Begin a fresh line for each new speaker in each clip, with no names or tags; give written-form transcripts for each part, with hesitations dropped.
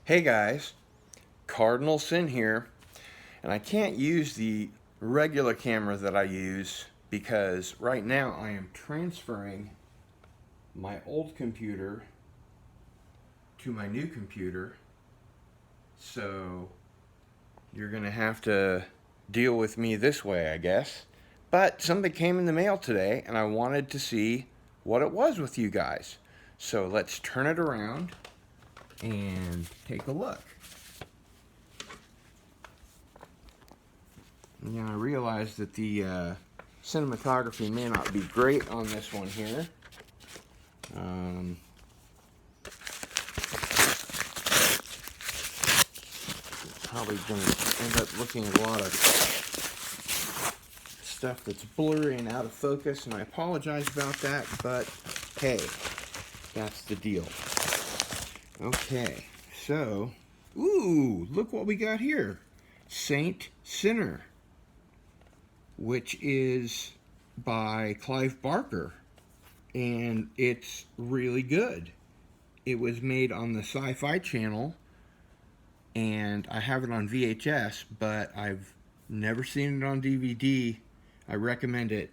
Hey guys, Cardinal here, and I can't use the regular camera that I use because right now I am transferring my old computer to my new computer, so you're gonna have to deal with me this way, I guess. But something came in the mail today, and I wanted to see what it was with you guys. So let's turn it around and take a look. Now I realize that the cinematography may not be great on this one here. Probably going to end up looking at a lot of stuff that's blurry and out of focus, and I apologize about that, but hey, that's the deal. Okay, so, ooh, look what we got here. Saint Sinner, which is by Clive Barker, and it's really good. It was made on the Sci-Fi Channel, and I have it on VHS, but I've never seen it on DVD. I recommend it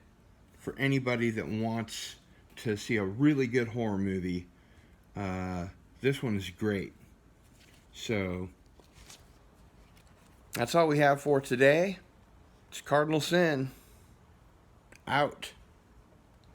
for anybody that wants to see a really good horror movie. This one is great. So, that's all we have for today. It's Cardinal Sin. Out.